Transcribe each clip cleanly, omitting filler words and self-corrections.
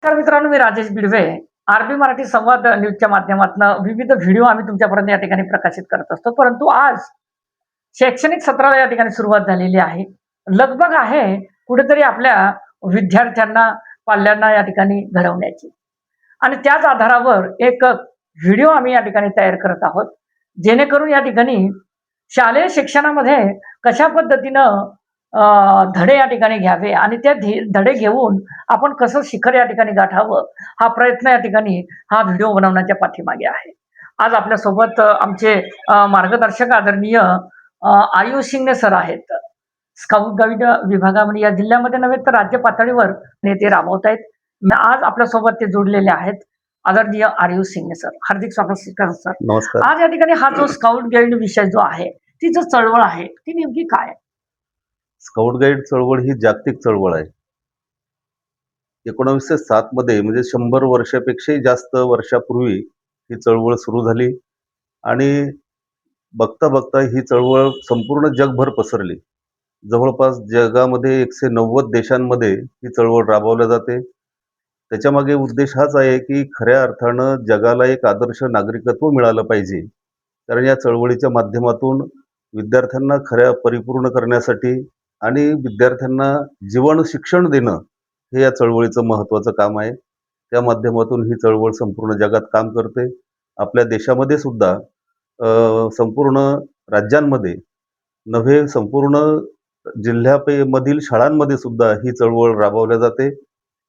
नमस्कार मित्रांनो, मी राजेश बिडवे. आरबी मराठी संवाद न्यूजच्या माध्यमातून विविध व्हिडिओ आम्ही तुमच्यापर्यंत या ठिकाणी प्रकाशित करत असतो. परंतु आज शैक्षणिक सत्राला या ठिकाणी सुरुवात झालेली आहे. लगबग आहे कुठेतरी आपल्या विद्यार्थ्यांना, पाल्यांना या ठिकाणी घडवण्याची. आणि त्याच आधारावर एक व्हिडिओ आम्ही या ठिकाणी तयार करत आहोत. जेणेकरून या ठिकाणी शालेय शिक्षणामध्ये कशा पद्धतीनं धडे या ठिकाणी घ्यावे आणि त्या धडे घेऊन आपण कसं शिखर या ठिकाणी गाठावं, हा प्रयत्न या ठिकाणी हा व्हिडिओ बनवण्याच्या पाठीमागे आहे. आज आपल्यासोबत आमचे मार्गदर्शक आदरणीय आयुष शिंगणे सर आहेत. स्काउट गाईड विभागामध्ये या जिल्ह्यामध्ये नव्हे तर राज्य पातळीवर नेते राबवत आहेत. आज आपल्यासोबत ते जोडलेले आहेत. आदरणीय आयुष शिंगणे सर, हार्दिक स्वागत सर. नमस्कार. आज या ठिकाणी हा जो स्काउट गाईड विषय जो आहे, ती जो चळवळ आहे ती नेमकी काय आहे? स्काउट गाईड चळवळ ही जागतिक चळवळ आहे. 1907 मध्ये म्हणजे 100 वर्षापेक्षाही जास्त वर्षापूर्वी ही चळवळ सुरू झाली आणि बघता बघता ही चळवळ संपूर्ण जगभर पसरली. जवळपास जगामध्ये 190 देशांमध्ये ही चळवळ राबवल्या जाते. त्याच्यामागे उद्देश हाच आहे की खऱ्या अर्थानं जगाला एक आदर्श नागरिकत्व मिळालं पाहिजे. कारण या चळवळीच्या माध्यमातून विद्यार्थ्यांना खऱ्या परिपूर्ण करण्यासाठी आणि विद्यार्थ्यांना जीवन शिक्षण देणं हे या चळवळीचं महत्त्वाचं काम आहे. त्या माध्यमातून ही चळवळ संपूर्ण जगात काम करते. आपल्या देशामध्ये सुद्धा संपूर्ण राज्यांमध्ये नव्हे संपूर्ण मधील शाळांमध्ये सुद्धा ही चळवळ राबवल्या जाते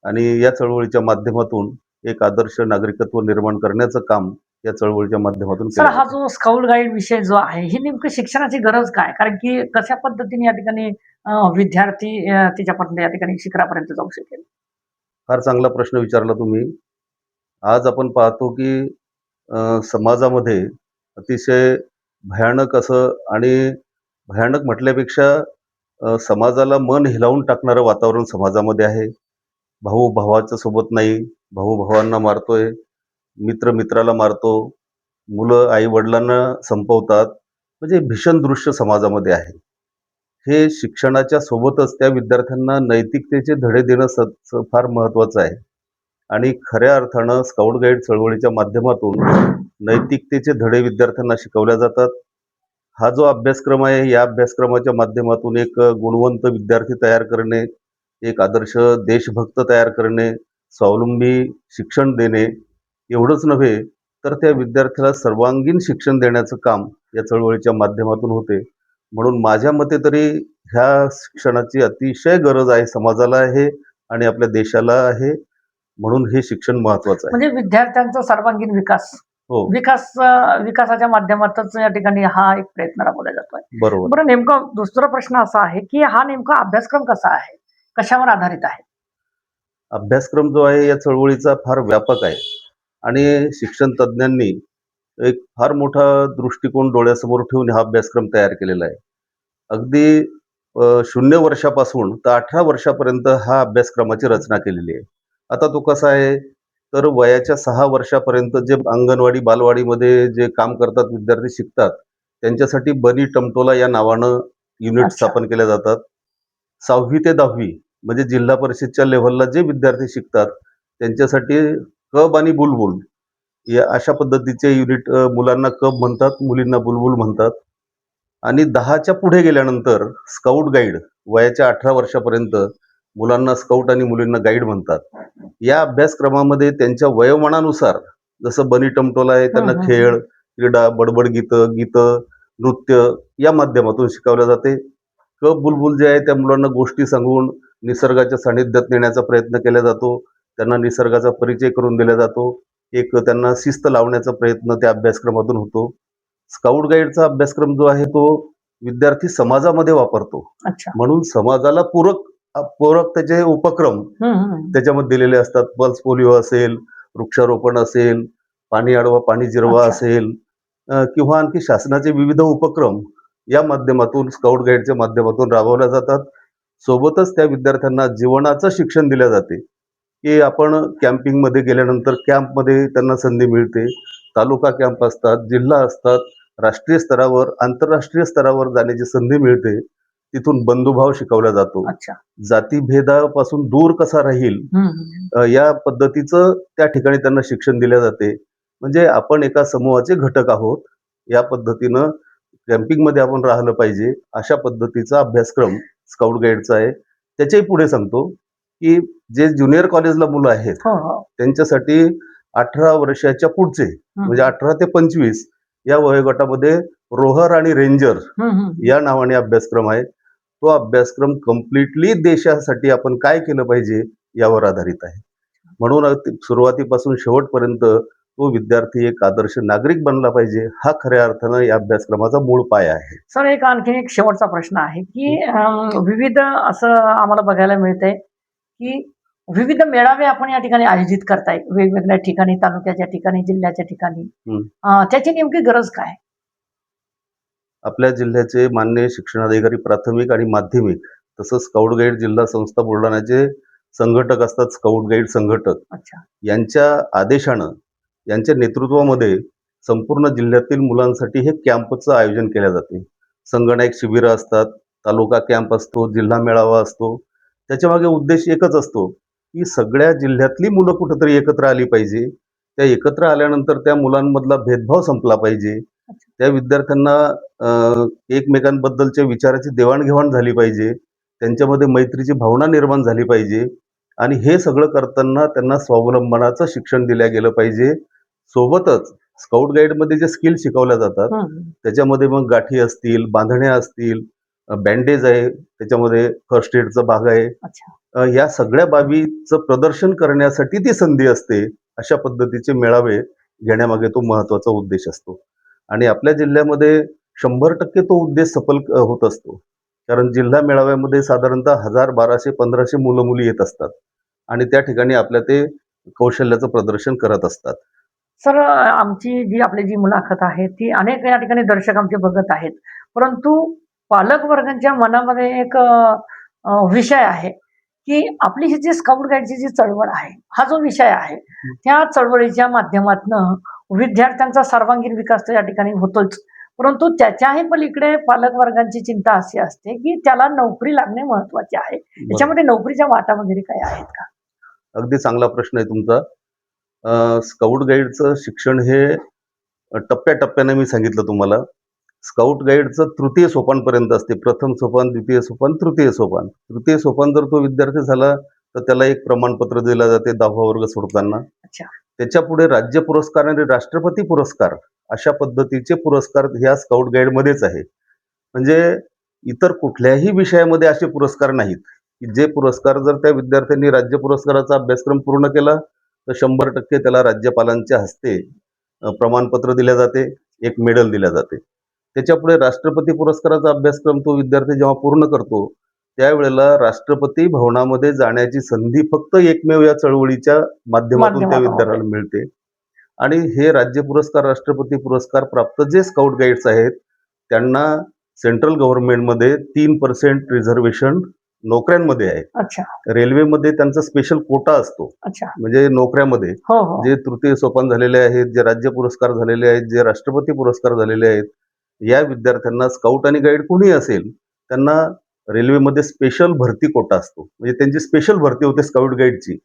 आणि या चळवळीच्या माध्यमातून एक आदर्श नागरिकत्व निर्माण करण्याचं काम या चळवळीच्या माध्यमातून सर, केलं हा जातं. जो स्काउट गाईड विषय जो आहे, ही नेमकं शिक्षणाची गरज काय? कारण की कशा पद्धतीने या ठिकाणी विद्यार्थी त्याच्यापर्यंत या ठिकाणी शिखरापर्यंत जाऊ शकेल? फार चांगला प्रश्न विचारला तुम्ही. आज आपण पाहतो की समाजामध्ये अतिशय भयानक असं आणि भयानक म्हटल्यापेक्षा समाजाला मन हिलावून टाकणारं वातावरण समाजामध्ये आहे. भाऊ भावाच्या सोबत नाही, भाऊ भावांना मारतोय, मित्र मित्राला मारतो, मुलं आई वडिलांना संपवतात. म्हणजे भीषण दृश्य समाजामध्ये आहे. हे शिक्षणाच्या सोबतच त्या विद्यार्थ्यांना नैतिकतेचे धडे देणं फार महत्त्वाचं आहे आणि खऱ्या अर्थानं स्काउट गाईड चळवळीच्या माध्यमातून नैतिकतेचे धडे विद्यार्थ्यांना शिकवल्या जातात. हा जो अभ्यासक्रम आहे, या अभ्यासक्रमाच्या माध्यमातून एक गुणवंत विद्यार्थी तयार करणे, एक आदर्श देशभक्त तयार करणे, स्वावलंबी शिक्षण देणे एवढंच नव्हे तर त्या विद्यार्थ्याला सर्वांगीण शिक्षण देण्याचं काम या चळवळीच्या माध्यमातून होते. म्हणून माझ्या मते तरी ह्या शिक्षणाची अतिशय गरज आहे, समाजाला आहे आणि आपल्या देशाला आहे. म्हणून हे शिक्षण महत्त्वाचं आहे. म्हणजे विद्यार्थ्यांचा सर्वांगीण विकास, हो, विकासाच्या माध्यमातच या ठिकाणी हा एक प्रयत्न राबवला जातोय. बरोबर. बरं, नेमका दुसरा प्रश्न असा आहे की हा नेमका अभ्यासक्रम कसा आहे, कशावर आधारित आहे? अभ्यासक्रम जो आहे या चळवळीचा फार व्यापक आहे आणि शिक्षण तज्ज्ञांनी एक फार मोठा दृष्टिकोन डोळ्यासमोर ठेवून हा अभ्यासक्रम तयार केलेला आहे. अगदी 0 वर्षापासून तर 18 वर्षापर्यंत हा अभ्यासक्रमाची रचना केलेली आहे. आता तो कसा आहे तर वयाच्या 6 वर्षापर्यंत जे अंगणवाडी बालवाडीमध्ये जे काम करतात विद्यार्थी शिकतात त्यांच्यासाठी बनी टमटोला या नावानं युनिट अच्छा. स्थापन केल्या जातात. 6वी ते 10वी म्हणजे जिल्हा परिषदच्या लेव्हलला जे विद्यार्थी शिकतात त्यांच्यासाठी कब आणि बुलबुल या अशा पद्धतीचे युनिट, मुलांना कब म्हणतात, मुलींना बुलबुल म्हणतात. आणि 10च्या पुढे गेल्यानंतर स्काउट गाईड वयाच्या 18 वर्षापर्यंत मुलांना स्काउट आणि मुलींना गाईड म्हणतात. या अभ्यासक्रमामध्ये त्यांच्या वयोमानानुसार जसं बनी टमटोला आहे त्यांना खेळ, क्रीडा, बडबड गीतं, नृत्य या माध्यमातून शिकवल्या जाते. कब बुलबुल जे आहे त्या मुलांना गोष्टी सांगून निसर्गाच्या सानिध्यात नेण्याचा प्रयत्न केला जातो. त्यांना निसर्गाचा परिचय करून दिला जातो. एक त्यांना शिस्त लावण्याचा प्रयत्न त्या अभ्यासक्रमातून होतो. स्काउट गाईडचा अभ्यासक्रम जो आहे तो विद्यार्थी समाजामध्ये वापरतो. अच्छा. म्हणून समाजाला पूरक त्याचे उपक्रम त्याच्यामध्ये दिलेले असतात. पल्स पोलिओ असेल, वृक्षारोपण असेल, पाणी अडवा पाणी जिरवा अच्छा. असेल किंवा आणखी शासनाचे विविध उपक्रम या माध्यमातून स्काउट गाईडच्या माध्यमातून राबवल्या जातात. सोबतच त्या विद्यार्थ्यांना जीवनाचं शिक्षण दिले जाते की आपण कॅम्पिंगमध्ये गेल्यानंतर कॅम्पमध्ये त्यांना संधी मिळते. तालुका कॅम्प असतात, जिल्हा असतात, राष्ट्रीय स्तरावर, आंतरराष्ट्रीय स्तरावर जाण्याची संधी मिळते तिथून बंधुभाव शिकवला जातो. अच्छा. जातीभेदापासून दूर कसा राहील या पद्धतीचं त्या ठिकाणी त्यांना शिक्षण दिले जाते. म्हणजे आपण एका समूहाचे घटक आहोत. या पद्धतीनं कॅम्पिंगमध्ये आपण राहिलं पाहिजे, अशा पद्धतीचा अभ्यासक्रम स्काउट गाईडचा आहे. त्याच्याही पुढे सांगतो, की जे ज्युनियर कॉलेजला मुलं आहेत, हो, हो. त्यांच्यासाठी 18 वर्षाच्या पुढचे म्हणजे 18 ते 25 या वयोगटामध्ये रोहर आणि रेंजर या नावाने अभ्यासक्रम आहे. तो अभ्यासक्रम कम्प्लिटली देशासाठी आपण काय केलं पाहिजे यावर आधारित आहे. म्हणून सुरुवातीपासून शेवटपर्यंत तो विद्यार्थी एक आदर्श नागरिक बनला पाहिजे, हा खऱ्या अर्थानं या अभ्यासक्रमाचा मूळ पाया आहे. सर, एक आणखीन एक शेवटचा प्रश्न आहे, की विविध असं आम्हाला बघायला मिळतंय, की विविध मेळावे आपण या ठिकाणी आयोजित करताय, वेगवेगळ्या ठिकाणी, तालुक्याच्या ठिकाणी, जिल्ह्याच्या ठिकाणी. त्याची नेमकी गरज काय? आपल्या जिल्ह्याचे माननीय शिक्षणाधिकारी प्राथमिक आणि माध्यमिक तसंच स्काउट गाईड जिल्हा संस्था बुलढाण्याचे संघटक असतात, स्काउट गाईड संघटक. अच्छा. यांच्या आदेशानं, यांच्या नेतृत्वामध्ये संपूर्ण जिल्ह्यातील मुलांसाठी हे कॅम्पचं आयोजन केले जाते. संगणक शिबिरं असतात, तालुका कॅम्प असतो, जिल्हा मेळावा असतो. त्याच्यामागे उद्देश एकच असतो, की सगळ्या जिल्ह्यातली मुलं कुठंतरी एकत्र आली पाहिजे. त्या एकत्र आल्यानंतर त्या मुलांमधला भेदभाव संपला पाहिजे. त्या विद्यार्थ्यांना एकमेकांबद्दलच्या विचाराची देवाणघेवाण झाली पाहिजे. त्यांच्यामध्ये मैत्रीची भावना निर्माण झाली पाहिजे आणि हे सगळं करताना त्यांना स्वावलंबनाचं शिक्षण दिलं गेलं पाहिजे. सोबतच स्काउट गाईडमध्ये जे स्किल शिकवल्या जातात, त्याच्यामध्ये मग गाठी असतील, बांधण्या असतील, बँडेज आहे, त्याच्यामध्ये फर्स्ट एडचा भाग आहे. या सगळ्या बाबीचं प्रदर्शन करण्यासाठी ती संधी असते. अशा पद्धतीचे मेळावे घेण्यामागे तो महत्वाचा उद्देश असतो आणि आपल्या जिल्ह्यामध्ये 100% तो उद्देश सफल होत असतो. कारण जिल्हा मेळाव्यामध्ये साधारणतः 1000, 1200, 1500 मुलं मुली येत असतात आणि त्या ठिकाणी आपल्या ते कौशल्याचं प्रदर्शन करत असतात. सर, आमची आपली जी मुलाखत आहे ती अनेक या ठिकाणी दर्शक आमचे बघत आहेत, परंतु पालक वर्गांच्या मनामध्ये एक विषय आहे, की आपली ही जी स्काउट गाईडची जी चळवळ आहे, हा जो विषय आहे, त्या चळवळीच्या माध्यमातून विद्यार्थ्यांचा सर्वांगीण विकास तर या ठिकाणी होतोच, परंतु त्याच्याही पलीकडे पालक वर्गांची चिंता अशी असते, की त्याला नोकरी लागणे महत्वाचे आहे. याच्यामध्ये नोकरीच्या वाटा वगैरे काही आहेत का? अगदी चांगला प्रश्न आहे तुमचा. स्काउट गाईडचं शिक्षण हे टप्प्याटप्प्याने मी सांगितलं तुम्हाला. स्काउट गाईडचं तृतीय सोपानपर्यंत असते. प्रथम सोपान, द्वितीय सोपान, तृतीय सोपान. तृतीय सोपान जर तो विद्यार्थी झाला तर त्याला एक प्रमाणपत्र दिलं जाते 10वा वर्ग सोडताना. त्याच्या पुढे राज्य पुरस्कार आणि राष्ट्रपती पुरस्कार अशा पद्धतीचे पुरस्कार ह्या स्काउट गाईडमध्येच आहे. म्हणजे इतर कुठल्याही विषयामध्ये असे पुरस्कार नाहीत, की जे पुरस्कार जर त्या विद्यार्थ्यांनी राज्य पुरस्काराचा अभ्यासक्रम पूर्ण केला तर 100% त्याला राज्यपालांच्या हस्ते प्रमाणपत्र दिले जाते, एक मेडल दिले जाते. त्याच्यापुढे राष्ट्रपती पुरस्काराचा अभ्यासक्रम तो विद्यार्थी जेव्हा पूर्ण करतो त्यावेळेला राष्ट्रपती भवनामध्ये जाण्याची संधी फक्त एकमेव या चळवळीच्या माध्यमातून त्या विद्यार्थ्याला मिळते. आणि हे राज्य पुरस्कार, राष्ट्रपती पुरस्कार प्राप्त जे स्काउट गाईड्स आहेत त्यांना सेंट्रल गव्हर्नमेंटमध्ये 3% रिझर्वेशन नोकऱ्यांमध्ये आहे. रेल्वेमध्ये त्यांचा स्पेशल कोटा असतो. म्हणजे नोकऱ्यामध्ये जे तृतीय सोपान झालेले आहेत, जे राज्य पुरस्कार झालेले आहेत, जे राष्ट्रपती पुरस्कार झालेले आहेत, या विद्यार्थ्यांना स्काउट आणि गाईड कोणी असेल त्यांना रेल्वेमध्ये स्पेशल भरती कोटा असतो. म्हणजे त्यांची स्पेशल भरती होते स्काउट गाईडची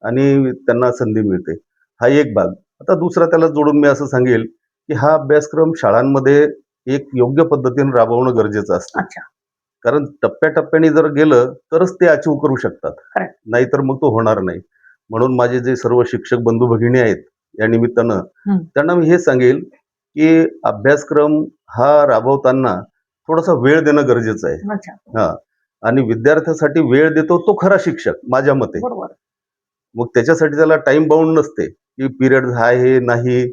आणि त्यांना संधी मिळते. हा एक भाग. आता दुसरा त्याला जोडून मी असं सांगेल, की हा अभ्यासक्रम शाळांमध्ये एक योग्य पद्धतीने राबवणं गरजेचं असतं. कारण टप्प्याटप्प्याने जर गेलं तरच ते अचीव करू शकतात, नाहीतर मग तो होणार नाही. म्हणून माझे जे सर्व शिक्षक बंधू भगिनी आहेत या निमित्तानं त्यांना मी हे सांगेल, की अभ्यासक्रम हा राबवताना थोडासा वेळ देणं गरजेचं आहे. आणि विद्यार्थ्यासाठी वेळ देतो तो खरा शिक्षक माझ्या मते. मग त्याच्यासाठी त्याला टाइम बाउंड नसते, की पिरियड आहे नाही,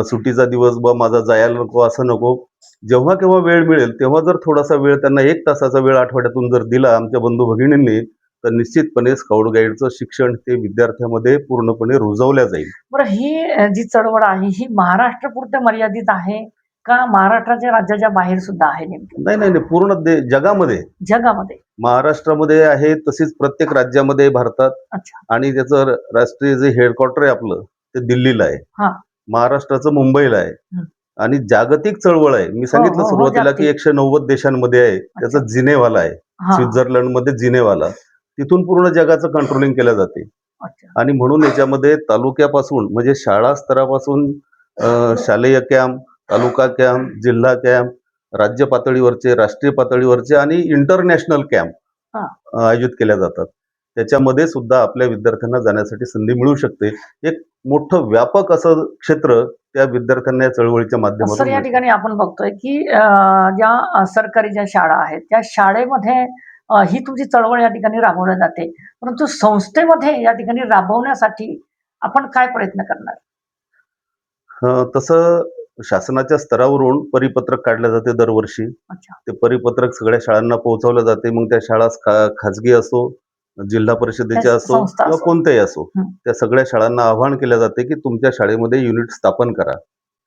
सुट्टीचा दिवस माझा जायला नको असं नको. जेव्हा केव्हा वेळ मिळेल तेव्हा जर थोडासा वेळ त्यांना 1 तासाचा वेळ आठवड्यातून जर दिला आमच्या बंधू भगिनींनी तर निश्चितपणे स्काउट गाईडचं शिक्षण ते विद्यार्थ्यामध्ये पूर्णपणे रुजवल्या जाईल. बरं, ही जी चळवळ आहे ही महाराष्ट्रापुरते मर्यादित आहे का महाराष्ट्राच्या राज्याच्या बाहेर सुद्धा आहे? नेमकी नाही, पूर्ण जगामध्ये महाराष्ट्रामध्ये आहे, तशीच प्रत्येक राज्यामध्ये भारतात. आणि त्याचं राष्ट्रीय जे हेडक्वार्टर आहे आपलं ते दिल्लीला आहे, महाराष्ट्राचं मुंबईला आहे आणि जागतिक चळवळ आहे. मी हो, सांगितलं हो, हो. सुरुवातीला की जागतिक. 190 देशांमध्ये आहे. अच्छा. त्याचा जिनेवाला आहे. हां. स्वित्झर्लंडमध्ये जिनेवाला. तिथून पूर्ण जगाचं कंट्रोलिंग केलं जाते. अच्छा. आणि म्हणून याच्यामध्ये तालुक्यापासून म्हणजे शाळा स्तरापासून शालेय कॅम्प, तालुका कॅम्प, जिल्हा कॅम्प, राज्य पातळीवरचे, राष्ट्रीय पातळीवरचे आणि इंटरनॅशनल कॅम्प हां. आयोजित केल्या जातात. त्याच्यामध्ये सुद्धा आपल्या विद्यार्थ्यांना जाण्यासाठी संधी मिळू शकते. एक मोठं व्यापक असं क्षेत्र त्या विद्यार्थ्यांना या चळवळीच्या सर माध्यमातून या मिळतं. ठिकाणी आपण बघतोय की ज्या सरकारी ज्या शाळा आहेत त्या शाळेमध्ये ही तुमची चळवळ या ठिकाणी राबवली जाते. परंतु संस्थेमध्ये या ठिकाणी राबवण्यासाठी आपण काय प्रयत्न करणार? तसं शासनाच्या स्तरावरून परिपत्रक काढलं जाते दरवर्षी. अच्छा. ते परिपत्रक सगळ्या शाळांना पोहोचवलं जाते. मग त्या शाळा खाजगी असो, जिल्हा त्या परिषदेच्या असो संस्था किंवा असो. कोणत्याही असो, हं. त्या सगळ्या शाळांना आवाहन केलं जाते की तुमच्या शाळेमध्ये युनिट स्थापन करा.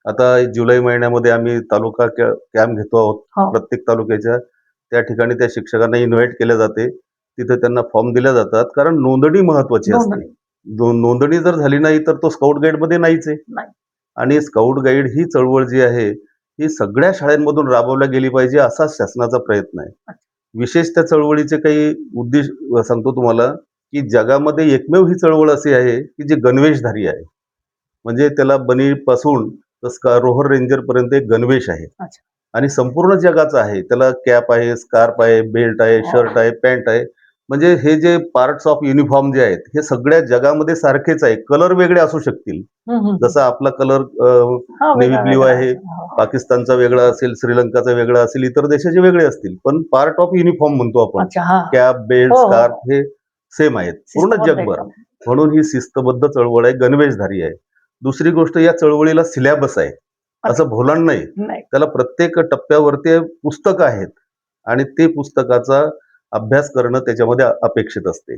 आता जुलै महिन्यामध्ये आम्ही तालुका कॅम्प घेतो आहोत. हो. प्रत्येक तालुक्याच्या त्या ठिकाणी त्या शिक्षकांना इन्व्हाईट केलं जाते. तिथे त्यांना फॉर्म दिले जातात. कारण नोंदणी महत्त्वाची असते. नोंदणी. नोंदणी जर झाली नाही तर तो स्काउट गाईडमध्ये नाहीच आहे. नाही. आणि स्काउट गाईड ही चळवळ जी आहे, ही सगळ्या शाळांमधून राबवल्या गेली पाहिजे असा शासनाचा प्रयत्न आहे. विशेष त्या चळवळीचे काही उद्देश सांगतो तुम्हाला, की जगामध्ये एकमेव ही चळवळ अशी आहे, की जी गणवेशधारी आहे. म्हणजे त्याला बनीपासून तर रोव्हर रेंजरपर्यंत एक गणवेश आहे. अच्छा. आणि संपूर्ण जगाचं आहे. त्याला कॅप आहे, स्कार्फ आहे, बेल्ट आहे, वाह! शर्ट आहे, पॅन्ट आहे. म्हणजे हे जे पार्ट्स ऑफ युनिफॉर्म जे आहेत, हे सगळ्या जगामध्ये सारखेच आहे. कलर वेगळे असू शकतील. हं, हं, हं. जसा आपला कलर हां, नेव्ही ब्लू वेगळा-वेगळा आहे, असेल. हो, हो. पाकिस्तानचा वेगळा असेल, श्रीलंकाचा वेगळा असेल, इतर देशाचे वेगळे असतील. पण पार्ट ऑफ युनिफॉर्म म्हणतो आपण. अच्छा. हां. कॅप, बेल्ट, हो, हो, स्कार्फ हो. हे सेम आहेत पूर्ण शिस्तबद्ध जगभर. एकदम. म्हणून ही शिस्तबद्ध चळवळ आहे, गणवेशधारी आहे. दुसरी गोष्ट या चळवळीला सिलॅबस आहे. अच्छा. असं भोलाण नाही. नाही. त्याला प्रत्येक टप्प्यावरती पुस्तकं आहेत आणि ते पुस्तकाचा अभ्यास करणं त्याच्यामध्ये अपेक्षित असते.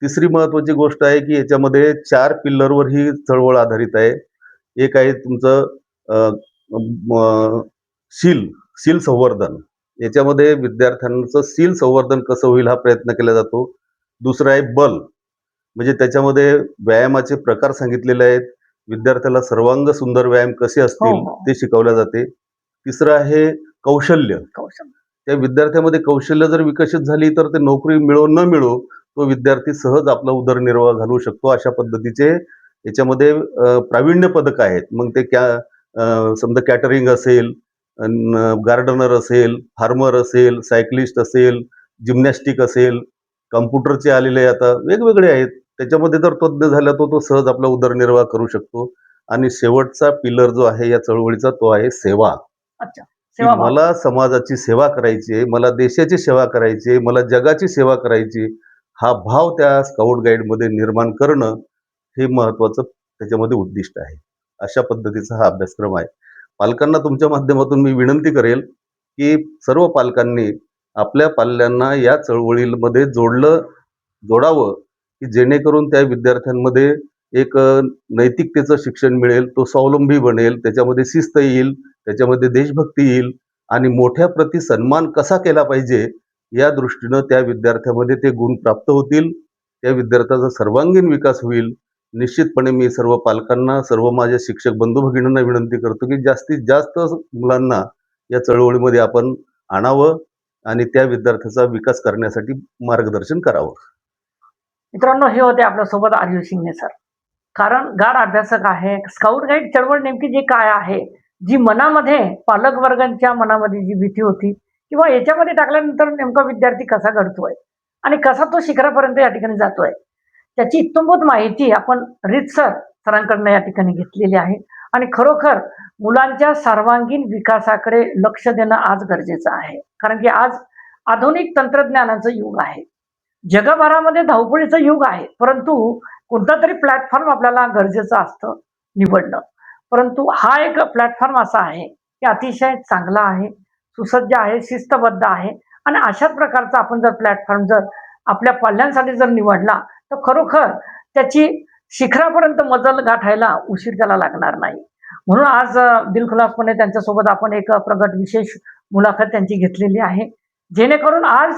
तिसरी महत्त्वाची गोष्ट आहे, की याच्यामध्ये 4 पिल्लरवर ही चळवळ आधारित आहे. एक आहे तुमचं अ, म शील संवर्धन. याच्यामध्ये विद्यार्थ्यांचं शील संवर्धन कसं होईल हा प्रयत्न केला जातो. दुसरं आहे बल. म्हणजे त्याच्यामध्ये व्यायामाचे प्रकार सांगितलेले आहेत. विद्यार्थ्याला सर्वांग सुंदर व्यायाम कसे हो, असतील हो. ते शिकवले जाते. तिसरं आहे कौशल्य. कौशल्य. त्या विद्यार्थ्यामध्ये कौशल्य जर विकसित झाली तर ते नोकरी मिळो न मिळो, तो विद्यार्थी सहज आपला उदरनिर्वाह घालवू शकतो. अशा पद्धतीचे याच्यामध्ये प्रावीण्य पदक आहेत. मग ते समजा कॅटरिंग असेल, गार्डनर असेल, फार्मर असेल, सायकलिस्ट असेल, जिम्नॅस्टिक असेल, कॉम्प्युटरचे आलेले आता वेगवेगळे आहेत. त्याच्यामध्ये जर तज्ञ झाला तो सहज आपला उदरनिर्वाह करू शकतो. आणि शेवटचा पिलर जो आहे या चळवळीचा तो आहे सेवा. अच्छा. की सेवाभाव. मला समाजाची सेवा करायची आहे, मला देशाची सेवा करायची आहे, मला जगाची सेवा करायची. हा भाव त्या स्काउट गाईडमध्ये निर्माण करणं हे महत्त्वाचं त्याच्यामध्ये उद्दिष्ट आहे. अशा पद्धतीचा हा अभ्यासक्रम आहे. पालकांना तुमच्या माध्यमातून मी विनंती करेल, की सर्व पालकांनी आपल्या पाल्यांना या चळवळीमध्ये जोडावं, की जेणेकरून त्या विद्यार्थ्यांमध्ये एक नैतिकतेचं शिक्षण मिळेल, तो स्वावलंबी बनेल, त्याच्यामध्ये शिस्त येईल, त्याच्यामध्ये देशभक्ती येईल आणि मोठ्या प्रती सन्मान कसा केला पाहिजे, या दृष्टीनं त्या विद्यार्थ्यामध्ये ते गुण प्राप्त होतील. त्या विद्यार्थ्याचा सर्वांगीण विकास होईल. निश्चितपणे मी सर्व पालकांना, सर्व माझ्या शिक्षक बंधू-भगिनींना विनंती करतो, की जास्तीत जास्त मुलांना या चळवळीमध्ये आपण आणावं आणि त्या विद्यार्थ्याचा विकास करण्यासाठी मार्गदर्शन करावं. मित्रांनो, हे होते आपल्यासोबत आर्यू शिंगणे सर. कारण गाढ अभ्यासक आहे. स्काउट गाईड चळवळ नेमकी जी काय आहे, जी मनामध्ये पालक वर्गांच्या मनामध्ये जी भीती होती किंवा याच्यामध्ये टाकल्यानंतर नेमका विद्यार्थी कसा घडतोय आणि कसा तो शिखरापर्यंत या ठिकाणी जातोय, त्याची इत्थंभूत माहिती आपण रीतसर सरांकडनं या ठिकाणी घेतलेली आहे. आणि खरोखर मुलांच्या सर्वांगीण विकासाकडे लक्ष देणं आज गरजेचं आहे. कारण की आज आधुनिक तंत्रज्ञानाचं युग आहे. जगभरामध्ये धावपळीचं युग आहे. परंतु कोणता तरी प्लॅटफॉर्म आपल्याला गरजेचं असतं निवडणं. परंतु हा एक प्लॅटफॉर्म असा आहे, की अतिशय चांगला आहे, सुसज्ज आहे, शिस्तबद्ध आहे आणि अशाच प्रकारचा आपण जर प्लॅटफॉर्म जर आपल्या पाल्यांसाठी जर निवडला, तर खरोखर त्याची शिखरापर्यंत मजल गाठायला उशीर त्याला लागणार नाही. म्हणून आज दिलखुलासपणे त्यांच्यासोबत आपण एक प्रगत विशेष मुलाखत त्यांची घेतलेली आहे. जेणेकरून आज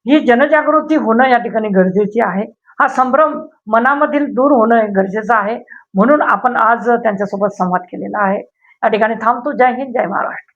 ही जनजागृती होणं या ठिकाणी गरजेची आहे. हा संभ्रम मनामधील दूर होणं हे गरजेचं आहे. म्हणून आपण आज त्यांच्यासोबत संवाद केलेला आहे. या ठिकाणी थांबतो. जय हिंद, जय महाराष्ट्र.